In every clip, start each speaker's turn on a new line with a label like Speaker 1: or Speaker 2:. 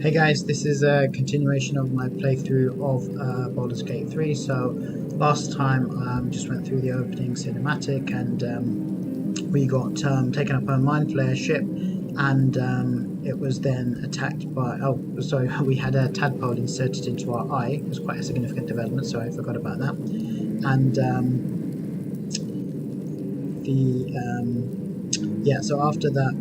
Speaker 1: Hey guys, this is a continuation of my playthrough of Baldur's Gate 3. So last time just went through the opening cinematic and we got taken up on a Mind Flayer ship, and it was then attacked by, we had a tadpole inserted into our eye. It was quite a significant development, so I forgot about that. And so after that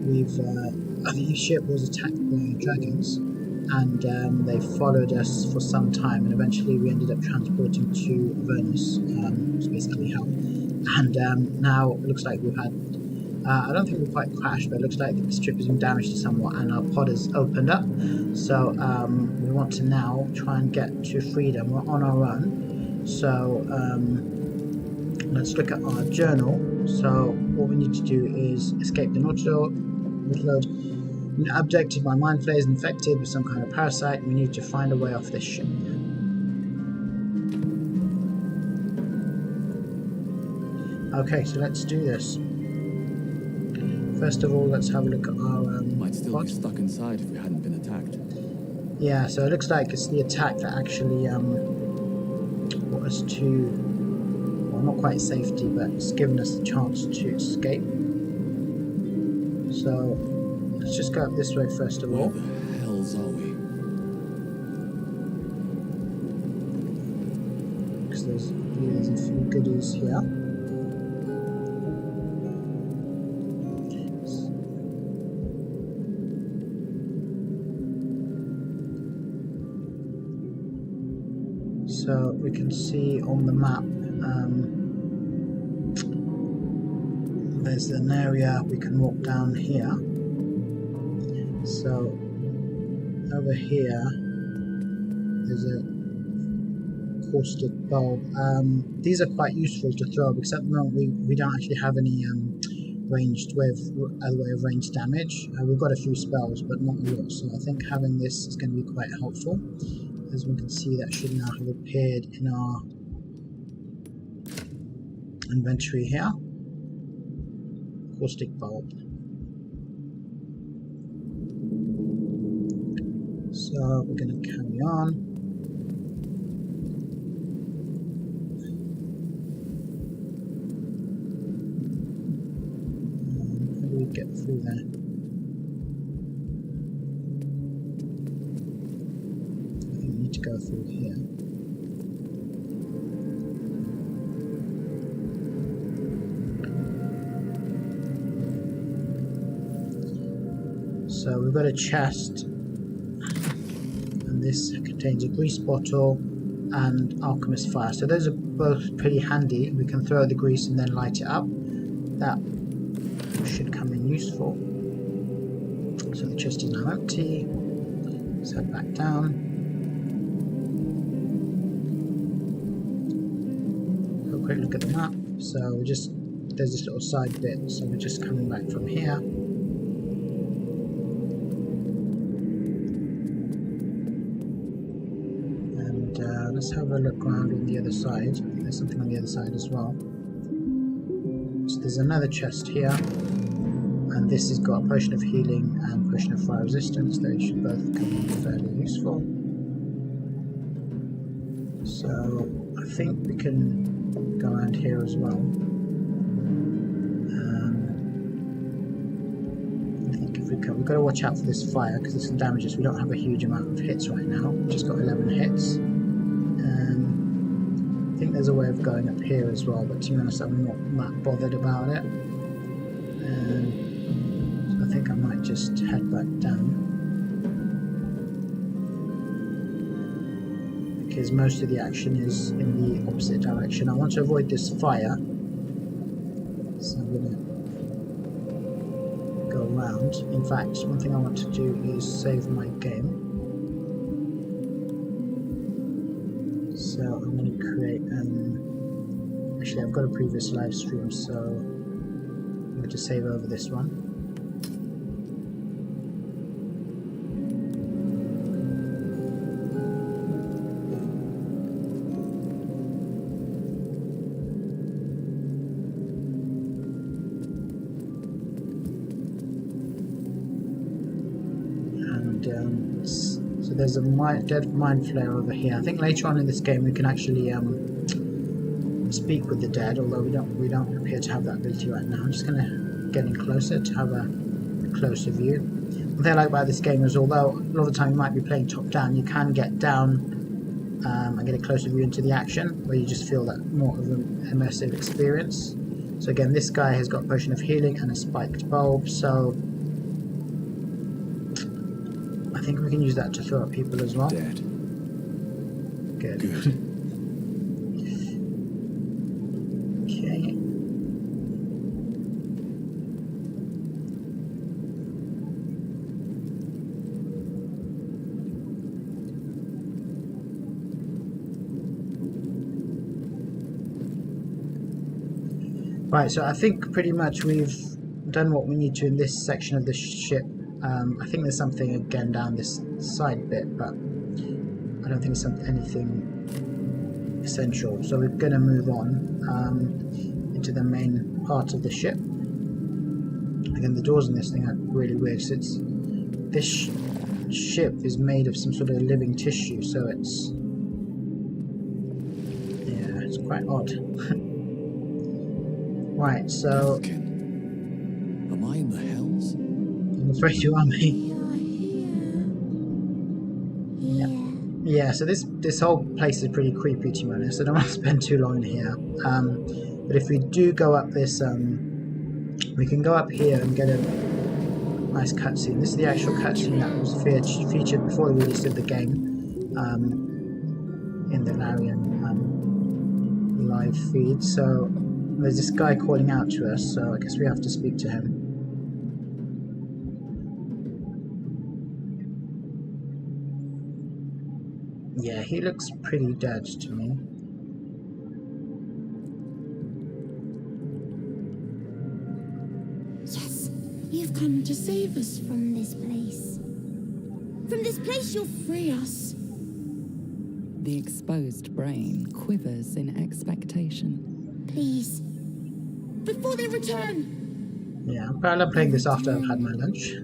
Speaker 1: the ship was attacked by dragons, and they followed us for some time, and eventually we ended up transporting to Avernus, which is basically hell. And now it looks like we've had, I don't think we quite crashed, but it looks like the ship has been damaged somewhat, and our pod has opened up. So we want to now try and get to freedom. We're on our own, so let's look at our journal. So what we need to do is escape the Nautiloid. An objective, my Mind Flayer is infected with some kind of parasite. We need to find a way off this ship. Okay, so let's do this. First of all, let's have a look at our
Speaker 2: might still
Speaker 1: pod.
Speaker 2: be stuck inside if we hadn't been attacked.
Speaker 1: Yeah, so it looks like it's the attack that actually brought us to, well, not quite safety, but it's given us the chance to escape. So let's just go up this way first of all.
Speaker 2: Where the hells are we?
Speaker 1: Because there's a few goodies here. So we can see on the map there's an area we can walk down here. So over here there's a caustic bulb. These are quite useful to throw, because at the moment we don't actually have any ranged way of range damage. We've got a few spells, but not a lot. So I think having this is going to be quite helpful. As we can see, that should now have appeared in our inventory here. Caustic bulb. So we're going to carry on. How do we get through there? To go through here. So we've got a chest, and this contains a grease bottle and alchemist fire. So those are both pretty handy. We can throw the grease and then light it up. That should come in useful. So the chest is now empty. Let's head back down. Quick look at the map. So there's this little side bit, so we're just coming back from here. And let's have a look around on the other side. There's something on the other side as well. So there's another chest here, and this has got a potion of healing and potion of fire resistance. They should both come in fairly useful. So I think we can go around here as well. I think if we've got to watch out for this fire, because this can damage us. We don't have a huge amount of hits right now. We've just got 11 hits. I think there's a way of going up here as well, but to be honest, I'm not that bothered about it. So I think I might just head back down, because most of the action is in the opposite direction. I want to avoid this fire, so I'm going to go around. In fact, one thing I want to do is save my game. So I'm going to create actually I've got a previous live stream, so I'm going to save over this one. So there's a dead mind flare over here. I think later on in this game we can actually speak with the dead, although we don't appear to have that ability right now. I'm just gonna get in closer to have a closer view. One thing I like about this game is, although a lot of the time you might be playing top down, you can get down and get a closer view into the action, where you just feel that more of an immersive experience. So again, this guy has got a potion of healing and a spiked bulb, so I think we can use that to throw at people as well.
Speaker 2: Dead.
Speaker 1: Good.
Speaker 2: Good.
Speaker 1: Okay. Right, so I think pretty much we've done what we need to in this section of the ship. I think there's something again down this side bit, but I don't think it's anything essential. So we're going to move on into the main part of the ship. Again, the doors in this thing are really weird. So this ship is made of some sort of living tissue, so it's quite odd. Right, so
Speaker 2: Am I in the hells?
Speaker 1: I'm afraid you are, mate. Yeah, so this whole place is pretty creepy, to be honest. I don't want to spend too long in here. But if we do go up this, we can go up here and get a nice cutscene. This is the actual cutscene that was featured before the release of the game in the Larian live feed. So there's this guy calling out to us, so I guess we have to speak to him. Yeah, he looks pretty dead to me.
Speaker 3: Yes, you've come to save us from this place. From this place you'll free us.
Speaker 4: The exposed brain quivers in expectation.
Speaker 3: Please. Before they return.
Speaker 1: Yeah, but I'm playing this after I've had my lunch.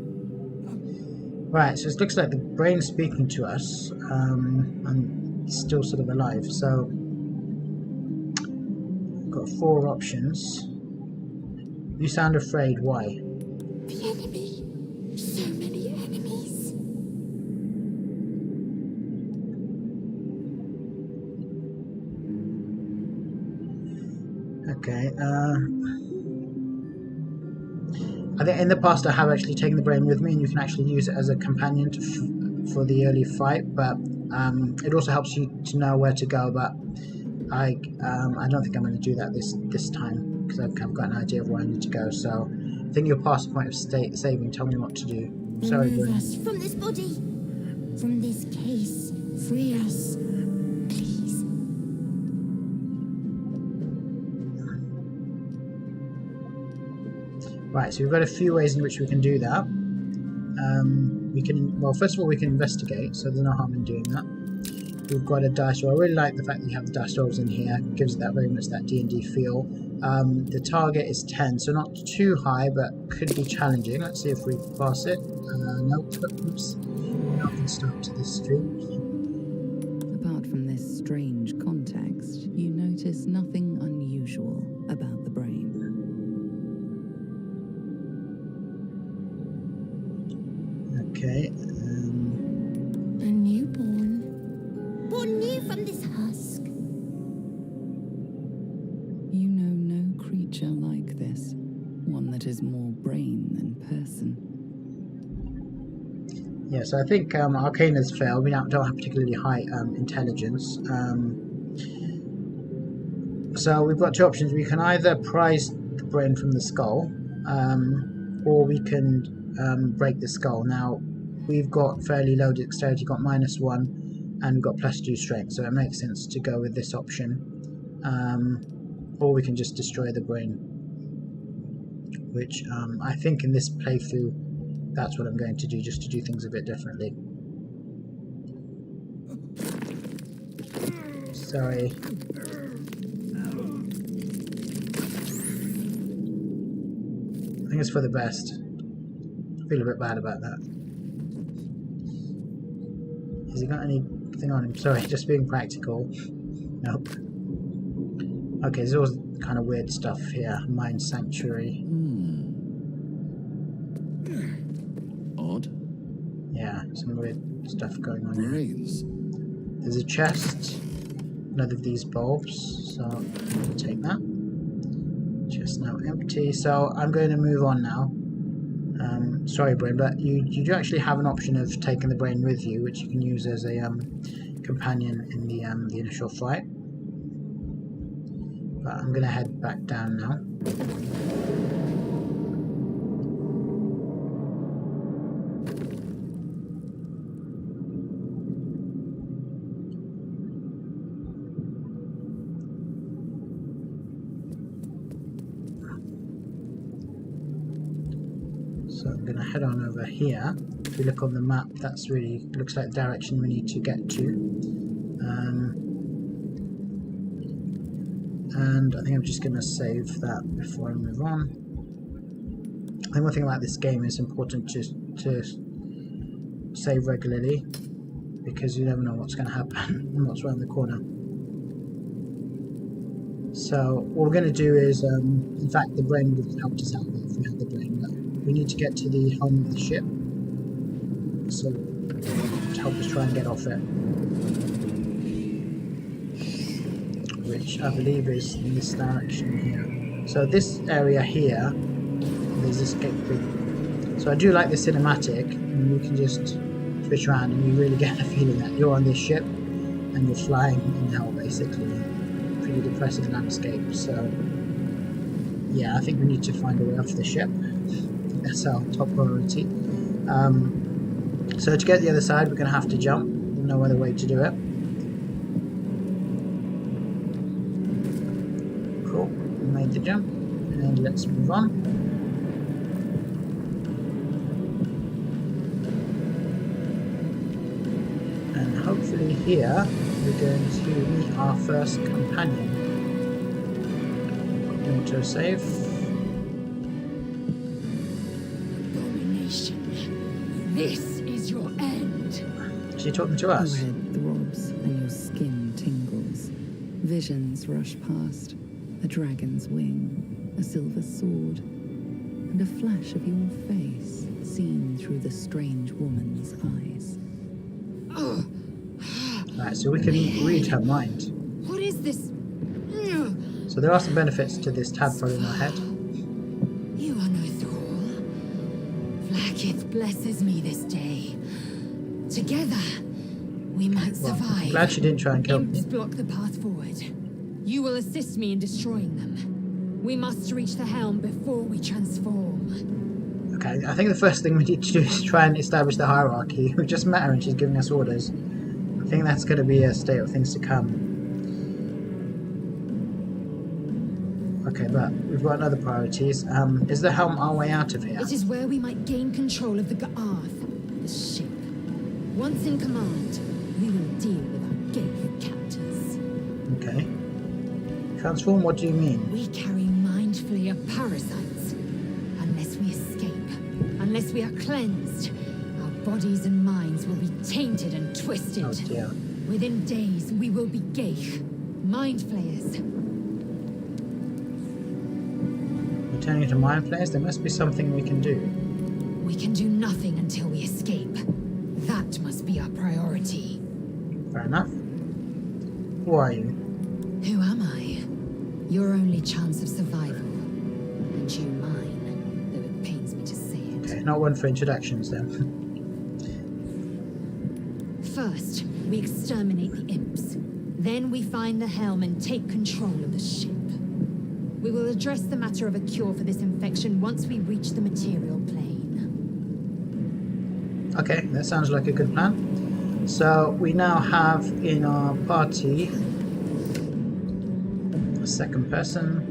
Speaker 1: Right, so it looks like the brain's speaking to us, and he's still sort of alive. So, we've got 4 options. You sound afraid, why?
Speaker 3: The enemy. So many enemies.
Speaker 1: Okay, I think in the past I have actually taken the brain with me, and you can actually use it as a companion for the early fight, but it also helps you to know where to go, but I don't think I'm going to do that this time, because I've got an idea of where I need to go. So I think you're past the point of saving. Tell me what to do. Sorry,
Speaker 3: Remove
Speaker 1: brain.
Speaker 3: us from this body. From this case. Free us. Please.
Speaker 1: Right, so we've got a few ways in which we can do that. We can, well, first of all, we can investigate, so there's no harm in doing that. We've got a dice roll. I really like the fact that you have the dice rolls in here. It gives it that very much that D&D feel. The target is 10, so not too high, but could be challenging. Let's see if we pass it. Nope. Oops. Not going to start to this stream.
Speaker 4: Apart from this strange context, you notice nothing unusual about the brain.
Speaker 1: Okay.
Speaker 3: A newborn. Born new from this husk.
Speaker 4: You know no creature like this, one that is more brain than person.
Speaker 1: Yeah, so I think Arcana's failed. We don't have particularly high intelligence. So we've got 2 options. We can either prise the brain from the skull, or we can break the skull. Now, we've got fairly low dexterity, got -1, and we've got +2 strength, so it makes sense to go with this option. Or we can just destroy the brain, which I think in this playthrough, that's what I'm going to do, just to do things a bit differently. Sorry. I think it's for the best. I feel a bit bad about that. Has he got anything on him? Sorry, just being practical. Nope. Okay, there's all kind of weird stuff here. Mine Sanctuary.
Speaker 2: Odd.
Speaker 1: Yeah, some weird stuff going on here.
Speaker 2: Brains.
Speaker 1: There's a chest. Another of these bulbs. So I'll take that. Chest now empty. So I'm going to move on now. Sorry, brain, but you do actually have an option of taking the brain with you, which you can use as a companion in the initial fight. But I'm going to head back down now. So I'm going to head on over here. If you look on the map, that's really looks like the direction we need to get to. And I think I'm just going to save that before I move on. I think one thing about this game is important to save regularly, because you never know what's going to happen and what's around the corner. So what we're going to do is, in fact, the brain would have helped us out if we had the brain, but we need to get to the helm of the ship, so to help us try and get off it, which I believe is in this direction here. So this area here, there's escape route. So I do like the cinematic, and you can just switch around and you really get the feeling that you're on this ship and you're flying in hell, basically. Pretty depressing landscape. So yeah, I think we need to find a way off the ship. That's our top priority. So to get the other side, we're going to have to jump. No other way to do it. Cool, we made the jump, and let's move on. And hopefully here we're going to meet our first companion. Auto save.
Speaker 3: This is your end.
Speaker 1: Is she talking to us?
Speaker 4: Your head throbs and your skin tingles. Visions rush past. A dragon's wing, a silver sword, and a flash of your face seen through the strange woman's eyes.
Speaker 1: Right, so we can read her mind.
Speaker 3: What is this?
Speaker 1: So there are some benefits to this tadpole in our head.
Speaker 3: You are no thrall. Vlaakith blesses me this day. Together, we might
Speaker 1: Well,
Speaker 3: survive.
Speaker 1: I'm glad she didn't try and kill me.
Speaker 3: Imps block the path forward. You will assist me in destroying them. We must reach the helm before we transform.
Speaker 1: Okay, I think the first thing we need to do is try and establish the hierarchy. We just met her and she's giving us orders. I think that's going to be a state of things to come. Okay, but we've got other priorities. Is the helm our way out of here?
Speaker 3: It is where we might gain control of the Ga'arth, the ship. Once in command, we will deal with our Gaith captors.
Speaker 1: Okay. Transform, what do you mean?
Speaker 3: We carry mind flayer parasites. Unless we escape, unless we are cleansed, our bodies and minds will be tainted and twisted.
Speaker 1: Oh dear.
Speaker 3: Within days, we will be Gaith, mind flayers.
Speaker 1: We're turning into mind flayers? There must be something we can do.
Speaker 3: We can do nothing until we escape. That must be our priority.
Speaker 1: Fair enough. Who are you?
Speaker 3: Who am I? Your only chance of survival. And you mine, though it pains me to say it.
Speaker 1: Okay, not one for introductions then.
Speaker 3: First, we exterminate the imps. Then we find the helm and take control of the ship. We will address the matter of a cure for this infection once we reach the material plane.
Speaker 1: Okay, that sounds like a good plan. So we now have in our party a second person.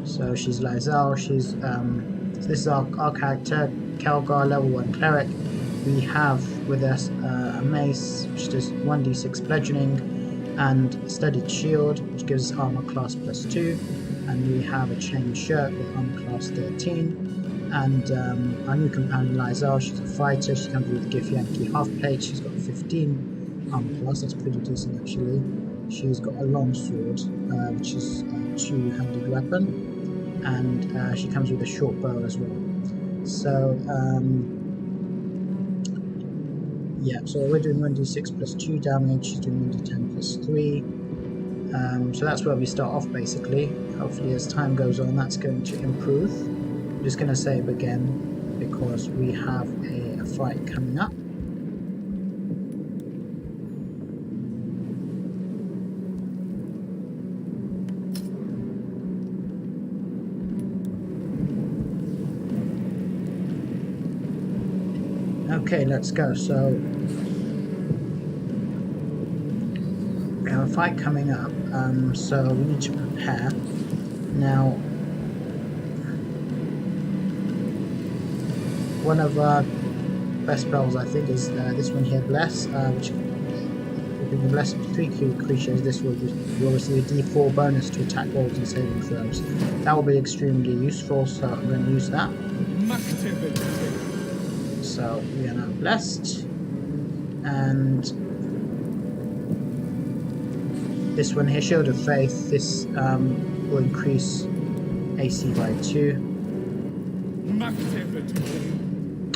Speaker 1: So she's Lizelle. She's so this is our character, Kelgar, level 1 cleric. We have with us a mace, which does 1d6 bludgeoning, and studded shield, which gives us armor class +2. And we have a chain shirt with armor class 13. And our new companion Liza, she's a fighter. She comes with the Githyanki half plate. She's got 15 armor class. That's pretty decent actually. She's got a long sword, which is a two-handed weapon, and she comes with a short bow as well. So yeah, so we're doing 1d6 plus 2 damage. She's doing 1d10 plus 3. So that's where we start off basically. Hopefully as time goes on that's going to improve. I'm just going to save again because we have a fight coming up. Okay, let's go. So we have a fight coming up, so we need to prepare. Now, one of our best spells, I think, is this one here, Bless, which if you can bless 3 creatures, this will receive a d4 bonus to attack rolls and saving throws. That will be extremely useful, so I'm going to use that. So we are now blessed, and this one here, Shield of Faith, this will increase AC by 2.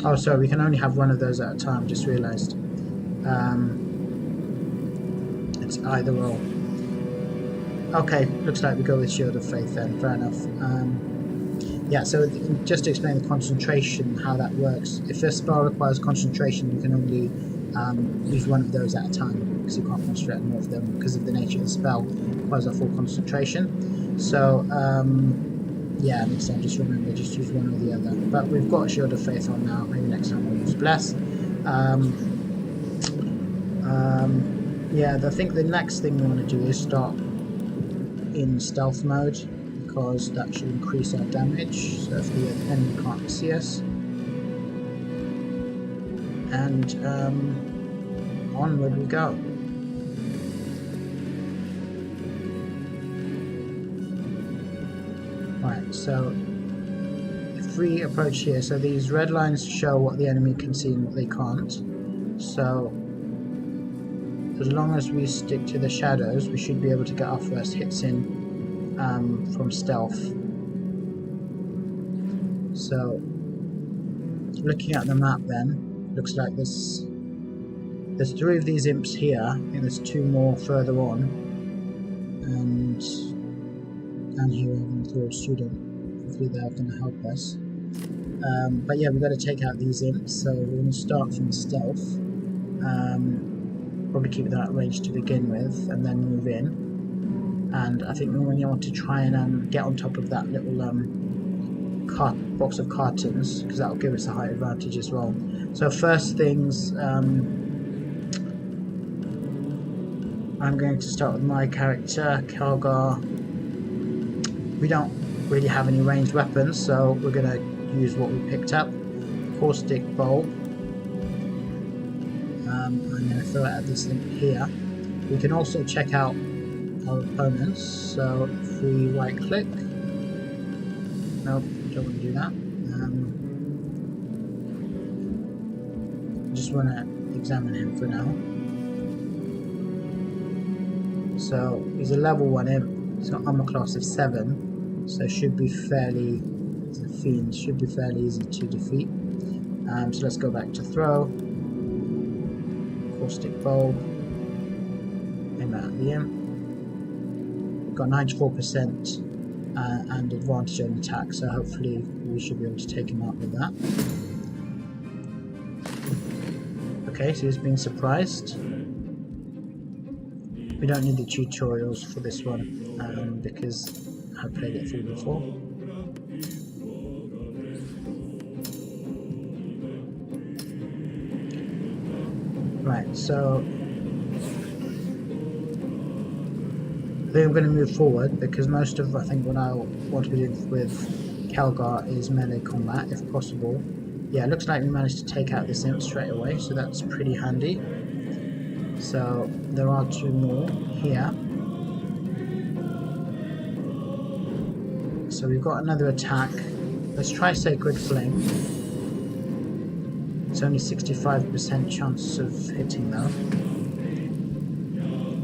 Speaker 1: Oh, sorry, we can only have one of those at a time, just realised. It's either or. Okay, looks like we go with Shield of Faith then, fair enough. Yeah, so just to explain the concentration, how that works. If a spell requires concentration, you can only use one of those at a time, because you can't concentrate on more of them, because of the nature of the spell. It requires a full concentration. So, yeah, next time just remember, just use one or the other. But we've got Shield of Faith on now, maybe next time we'll use Bless. Yeah, I think the next thing we want to do is start in stealth mode, because that should increase our damage, so if the enemy can't see us. And onward we go. Right, so if we approach here, so these red lines show what the enemy can see and what they can't. So as long as we stick to the shadows, we should be able to get our first hits in from stealth. So looking at the map then, looks like there's 3 of these imps here. I think there's 2 more further on, and down here we have a student. Hopefully they're going to help us. But yeah, we've got to take out these imps, so we're going to start from stealth. Probably keep that range to begin with, and then move in. And I think we really want to try and get on top of that little box of cartons, because that will give us a high advantage as well. So first things, I'm going to start with my character, Calgar. We don't really have any ranged weapons, so we're going to use what we picked up. Caustic Bowl. I'm going to throw it at this thing here. We can also check out our opponents, so if we right click, nope, don't want to do that. Just want to examine him for now. So he's a level 1 imp, he's got armor class of 7, so should be fairly, he's a fiend, should be fairly easy to defeat. So let's go back to throw. Caustic Bowl, aim at the imp. Got 94% and advantage on attack, so hopefully we should be able to take him out with that. Okay, so he's being surprised. We don't need the tutorials for this one, because I've played it through before. Right, so I think I'm going to move forward, because most of, I think, what I want to be doing with Calgar is melee combat, if possible. Yeah, it looks like we managed to take out this imp straight away, so that's pretty handy. So there are 2 more here. So we've got another attack. Let's try Sacred Flame. It's only 65% chance of hitting though.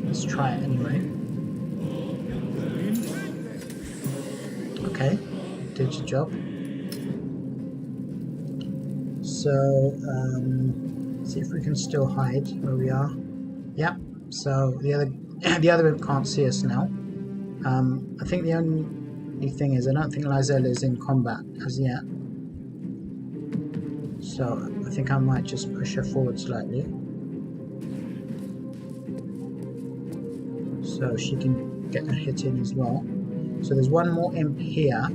Speaker 1: Let's try it anyway. Okay, did your job. So, see if we can still hide where we are. Yep. So the other imp can't see us now. I think the only thing is I don't think Lizelle is in combat as yet. So I think I might just push her forward slightly, so she can get a hit in as well. So there's one more imp here.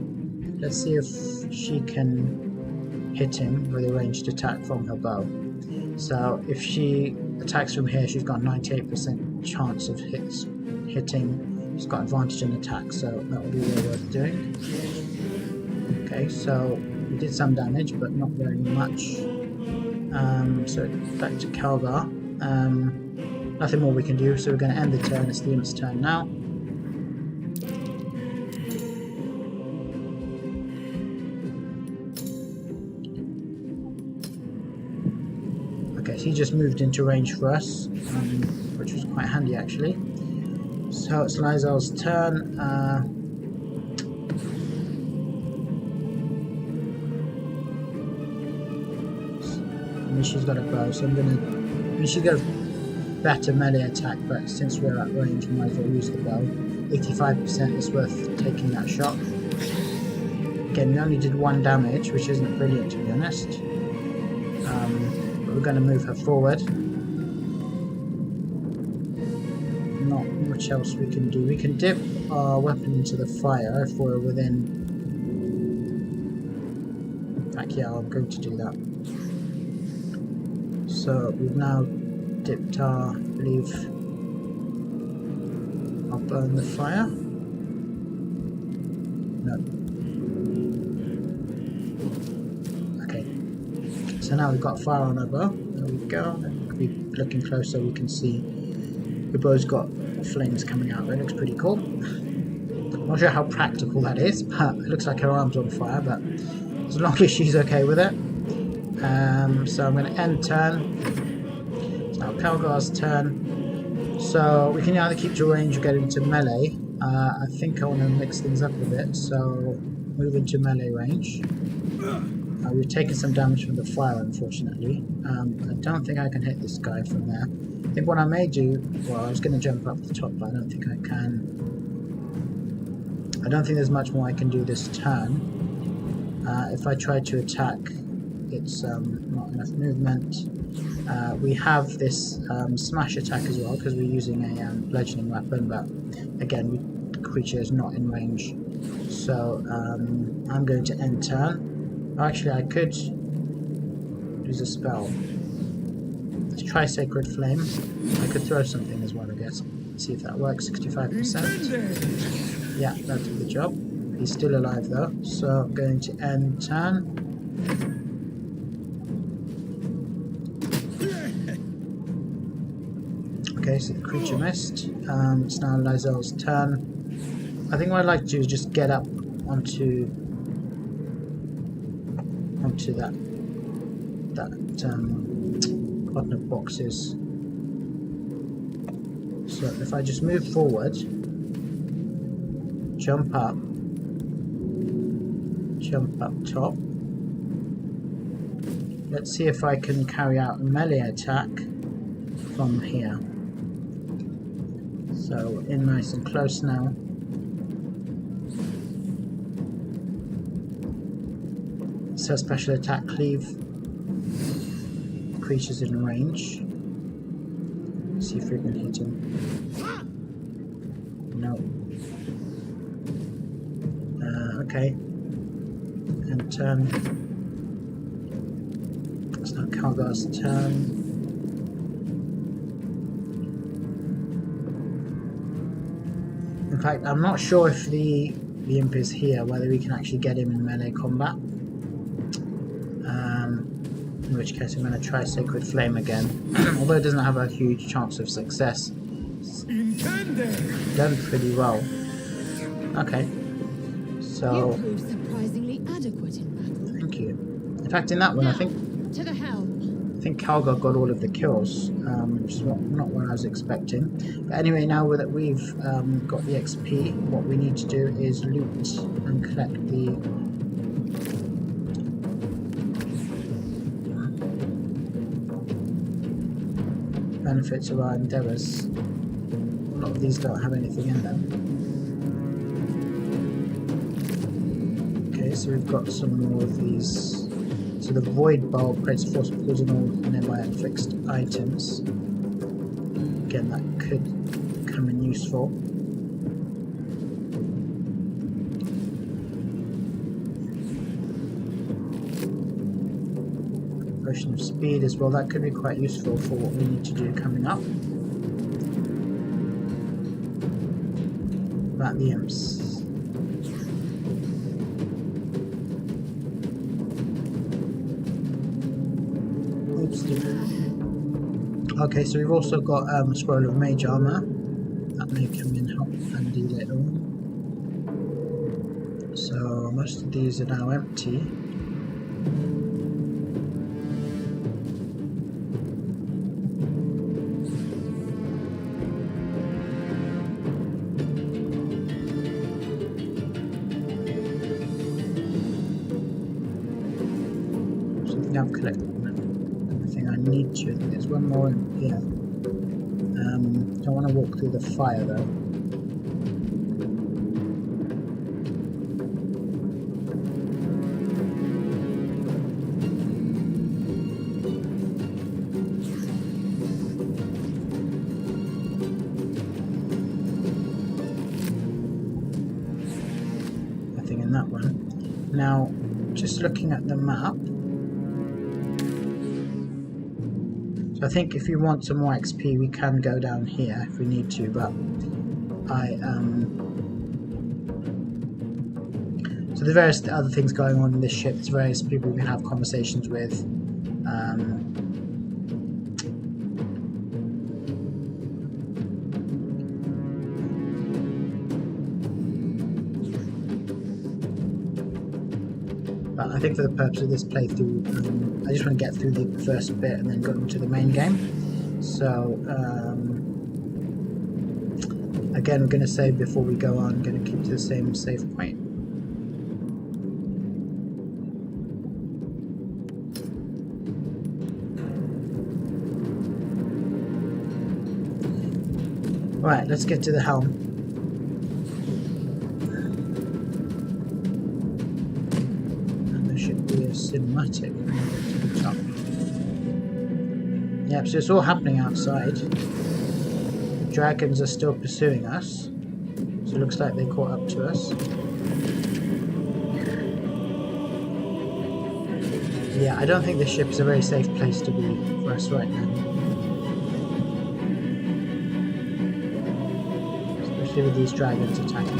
Speaker 1: Let's see if she can hit him with a ranged attack from her bow. So if she attacks from here, she's got a 98% chance of hitting. She's got advantage in attack, so that would be well worth doing. Okay, so we did some damage, but not very much. So back to Calgar. Nothing more we can do, so we're going to end the turn. It's the imp's turn now. Okay, so he just moved into range for us, which was quite handy actually. So it's Lizelle's turn. She's got a bow, so I'm gonna. She's got a better melee attack, but since we're at range, we might as well use the bow. 85% is worth taking that shot. Again, we only did 1 damage, which isn't brilliant to be honest. But we're going to move her forward. Not much else we can do. We can dip our weapon into the fire if we're within. In fact, yeah, I'm going to do that. So we've now dipped our, I believe, I'll burn the fire. No. Okay. So now we've got fire on our bow. There we go. If we looking closer, we can see the bow's got flames coming out. It looks pretty cool. Not sure how practical that is, but it looks like her arm's on fire. But as long as she's okay with it. So I'm going to end turn. It's now Calgar's turn. So we can either keep to range or get into melee. I think I want to mix things up a bit, so move into melee range. We've taken some damage from the fire, unfortunately. I don't think I can hit this guy from there. I think what I may do, well, I was going to jump up the top, but I don't think I can. I don't think there's much more I can do this turn. If I try to attack, it's not enough movement. We have this smash attack as well because we're using a bludgeoning weapon, but again, the creature is not in range. So I'm going to end turn. Actually, I could use a spell. Let's try Sacred Flame. I could throw something as well, I guess. See if that works. 65%. Yeah, that'll do the job. He's still alive though, so I'm going to end turn. Okay, so the creature missed. It's now Lizelle's turn. I think what I'd like to do is just get up onto that button of boxes. So if I just move forward, jump up top. Let's see if I can carry out a melee attack from here. So we're in nice and close now. So special attack cleave. Creatures in range. Let's see if we can hit him. No. Okay. And turn. It's now Calgar's turn. In fact, I'm not sure if the imp is here, whether we can actually get him in melee combat. In which case I'm going to try Sacred Flame again. Although it doesn't have a huge chance of success. It's done pretty well. Okay. So...
Speaker 3: You proved surprisingly adequate in
Speaker 1: In fact, in that one,
Speaker 3: Now,
Speaker 1: I think
Speaker 3: to the helm.
Speaker 1: Helga got all of the kills, which is not what I was expecting. But anyway, now that we've got the XP, what we need to do is loot and collect the benefits of our endeavours. A lot of these don't have anything in them. Okay, so we've got some more of these. So the void bulb creates a force pulls on all nearby fixed items. Again, that could come in useful. Potion of speed as well, that could be quite useful for what we need to do coming up. About the imps. Okay, so we've also got a scroll of mage armor. That may come in handy later on. So most of these are now empty. So I think I've collected everything I need to. I think there's one more in here. Don't want to walk through the fire though. Nothing in that one. Now, just looking at the map. So I think if you want some more XP, we can go down here if we need to, but so there's various other things going on in this ship. There's various people we can have conversations with. But I think for the purpose of this playthrough, I just want to get through the first bit and then go into the main game. So, again, we're going to save before we go on. I'm going to keep to the same save point. Right, let's get to the helm. Cinematic to the top. Yep, so it's all happening outside. The dragons are still pursuing us, so it looks like they caught up to us. Yeah, I don't think this ship is a very safe place to be for us right now, especially with these dragons attacking.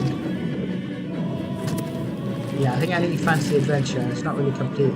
Speaker 1: Yeah, I think I need fancy adventure. It's not really complete.